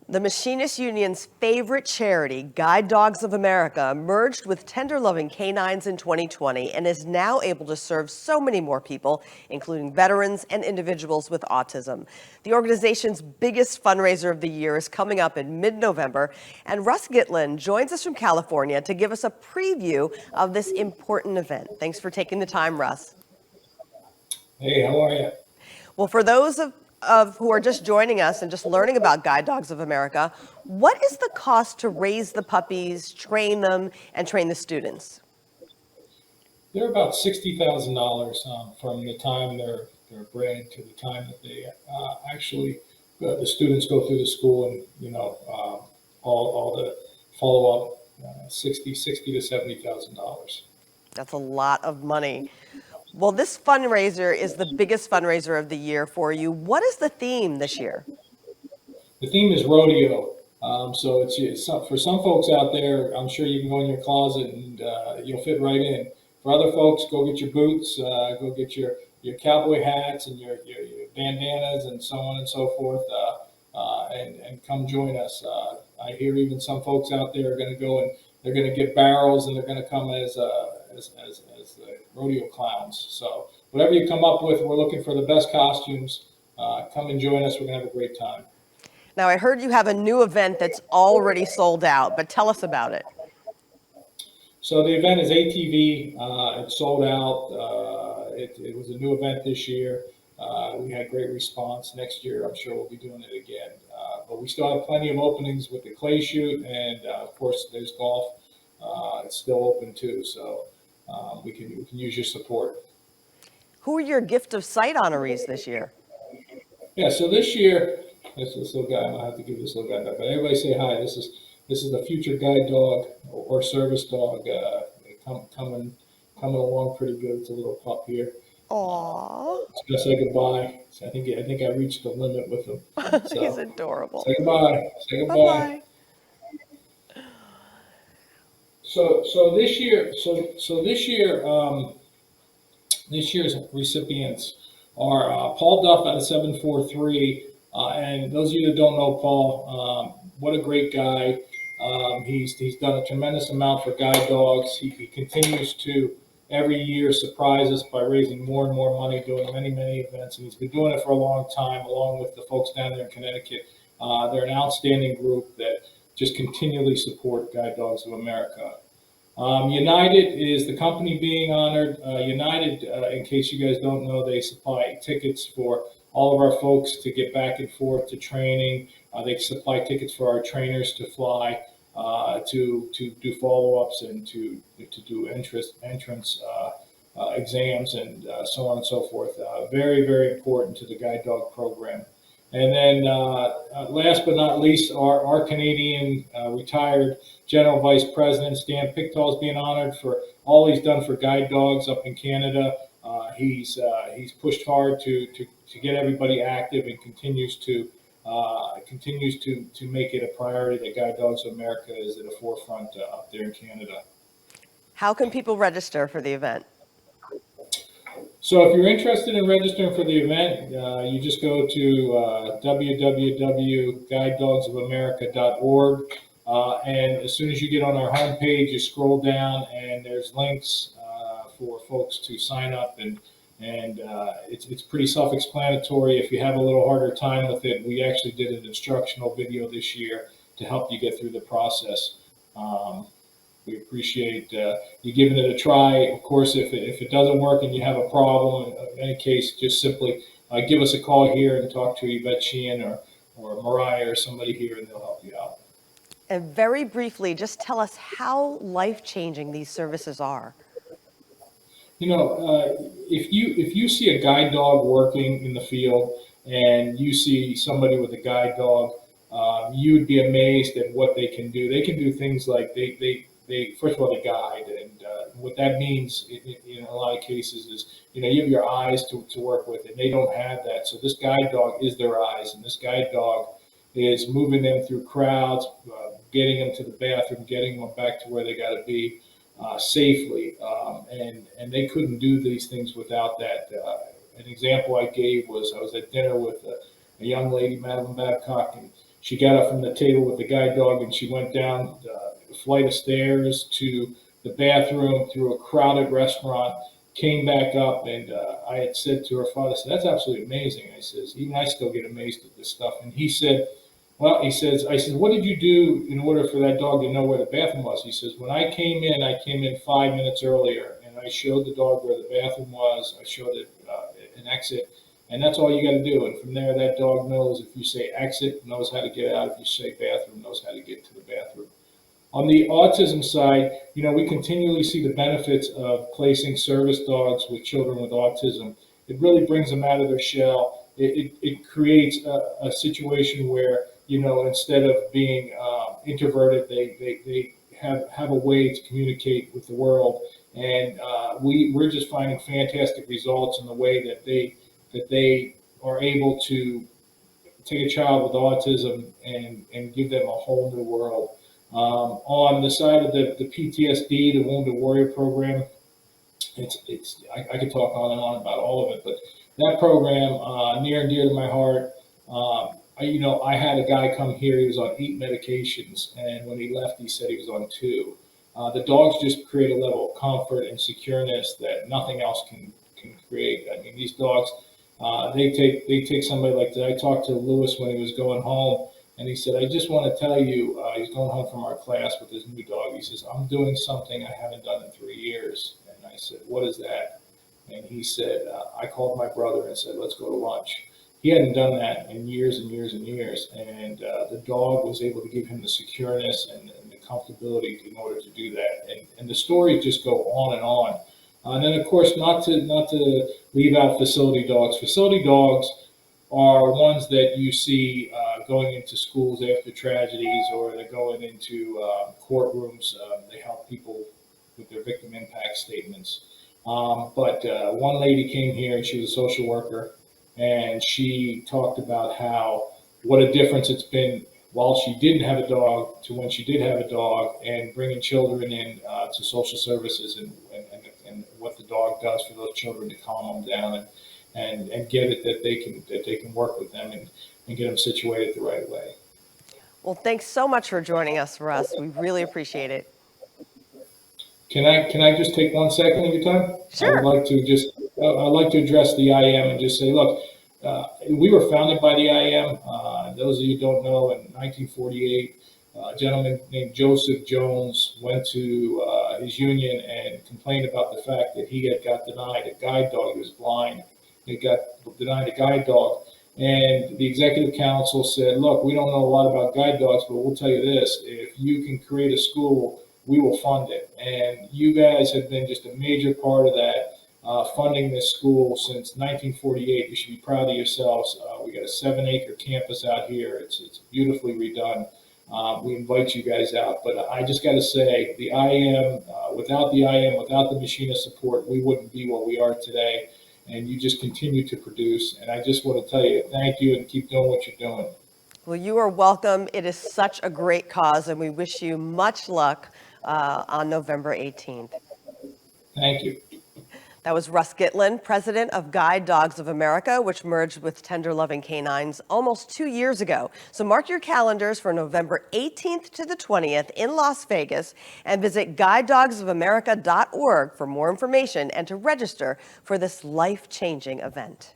The Machinists Union's favorite charity, Guide Dogs of America, merged with tender-loving canines in 2020 and is now able to serve so many more people, including veterans and individuals with autism. The organization's biggest fundraiser of the year is coming up in mid-November, and Russ Gittlen joins us from California to give us a preview of this important event. Thanks for taking the time, Russ. Hey, how are you? Well, for those of who are just joining us and just learning about Guide Dogs of America, what is the cost to raise the puppies, train them, and train the students? They're about $60,000 from the time they're bred to the time that they actually the students go through the school, and all the follow up, 60 to $70,000. That's a lot of money. Well, this fundraiser is the biggest fundraiser of the year for you. What is the theme this year? The theme is rodeo. So it's for some folks out there. I'm sure you can go in your closet and you'll fit right in. For other folks, go get your boots, go get your cowboy hats and your bandanas and so on and so forth, and come join us. I hear even some folks out there are going to go and they're going to get barrels and they're going to come as the rodeo clowns. So whatever you come up with, we're looking for the best costumes. Come and join us. We're going to have a great time. Now, I heard you have a new event that's already sold out, but tell us about it. So the event is ATV. It's sold out. It was a new event this year. We had great response. Next year, I'm sure we'll be doing it again. But we still have plenty of openings with the clay shoot, and of course, there's golf. It's still open too, so we can use your support. Who are your Gift of Sight honorees this year? Yeah, so this year, this little guy. I'll have to give this little guy back. But everybody say hi. This is the future guide dog or service dog coming along pretty good. It's a little pup here. Aww. It's gonna say goodbye. So I think I reached the limit with him. So, he's adorable. Say goodbye. Say goodbye. Bye-bye. So this year, this year's recipients are Paul Duff out of 743. And those of you that don't know Paul, what a great guy. He's done a tremendous amount for guide dogs. He continues to every year surprise us by raising more and more money, doing many events, and he's been doing it for a long time, along with the folks down there in Connecticut. They're an outstanding group that just continually support Guide Dogs of America. United is the company being honored. United, in case you guys don't know, they supply tickets for all of our folks to get back and forth to training. They supply tickets for our trainers to fly, to do follow-ups and to do entrance exams and so on and so forth. Very important to the guide dog program. And then last but not least, our Canadian retired General Vice President, Stan Pickthall, is being honored for all he's done for guide dogs up in Canada. He's pushed hard to get everybody active and continues to make it a priority that Guide Dogs of America is at the forefront up there in Canada. How can people register for the event? So if you're interested in registering for the event, you just go to www.guidedogsofamerica.org. And as soon as you get on our homepage, you scroll down and there's links for folks to sign up, and it's pretty self-explanatory. If you have a little harder time with it, we actually did an instructional video this year to help you get through the process. We appreciate you giving it a try. Of course, if it doesn't work and you have a problem, in any case, just simply give us a call here and talk to Yvette Sheehan or Mariah or somebody here, and they'll help you out. And very briefly, just tell us how life-changing these services are. You know, if you see a guide dog working in the field and you see somebody with a guide dog, you would be amazed at what they can do. They can do things like they first of all, they guide, and what that means in a lot of cases is, you have your eyes to work with, and they don't have that. So this guide dog is their eyes, and this guide dog is moving them through crowds, getting them to the bathroom, getting them back to where they got to be safely, and they couldn't do these things without that. An example I gave was I was at dinner with a young lady, Madeline Babcock, and She got up from the table with the guide dog and she went down the flight of stairs to the bathroom through a crowded restaurant, came back up, and I had said to her father, I said, "That's absolutely amazing." I says, "Even I still get amazed at this stuff." And he said, "Well," he says, I said, "What did you do in order for that dog to know where the bathroom was?" He says, "When I came in 5 minutes earlier, and I showed the dog where the bathroom was. I showed it an exit, and that's all you got to do. And from there, that dog knows if you say exit, knows how to get out. If you say bathroom, knows how to get to the bathroom." On the autism side, we continually see the benefits of placing service dogs with children with autism. It really brings them out of their shell. It creates a situation where, instead of being introverted, they have a way to communicate with the world. And we're just finding fantastic results in the way that they are able to take a child with autism and give them a whole new world. On the side of the PTSD, the Wounded Warrior program, I could talk on and on about all of it, but that program, near and dear to my heart. I had a guy come here. He was on 8 medications, and when he left, he said he was on 2. The dogs just create a level of comfort and secureness that nothing else can create. I mean, these dogs, they take somebody like that. I talked to Lewis when he was going home, and he said, "I just want to tell you," he's going home from our class with his new dog. He says, "I'm doing something I haven't done in 3 years." And I said, "What is that?" And he said, "I called my brother and said, let's go to lunch." He hadn't done that in years and years and years. And the dog was able to give him the secureness and the comfortability in order to do that. And the stories just go on and on. And then, of course, not to leave out facility dogs. Facility dogs are ones that you see going into schools after tragedies, or they're going into courtrooms. They help people with their victim impact statements. But one lady came here, and she was a social worker, and she talked about what a difference it's been while she didn't have a dog to when she did have a dog, and bringing children in to social services, and what the dog does for those children to calm them down and get it that they can work with them and get them situated the right way. Well, thanks so much for joining us, Russ. We really appreciate it. Can I just take 1 second of your time? Sure. I'd like to address the IAM and just say, look, we were founded by the IAM. Those of you who don't know, in 1948, a gentleman named Joseph Jones went to his union and complained about the fact that he had got denied a guide dog. He was blind. He got denied a guide dog. And the executive council said, look, we don't know a lot about guide dogs, but we'll tell you this: if you can create a school, we will fund it. And you guys have been just a major part of that, funding this school since 1948. You should be proud of yourselves. We got a 7-acre campus out here. It's beautifully redone. We invite you guys out. But I just got to say, the IAM, without the machinist support, we wouldn't be what we are today. And you just continue to produce. And I just want to tell you, thank you, and keep doing what you're doing. Well, you are welcome. It is such a great cause, and we wish you much luck on November 18th. Thank you. That was Russ Gittlen, president of Guide Dogs of America, which merged with Tender Loving Canines almost 2 years ago. So mark your calendars for November 18th to the 20th in Las Vegas, and visit guidedogsofamerica.org for more information and to register for this life-changing event.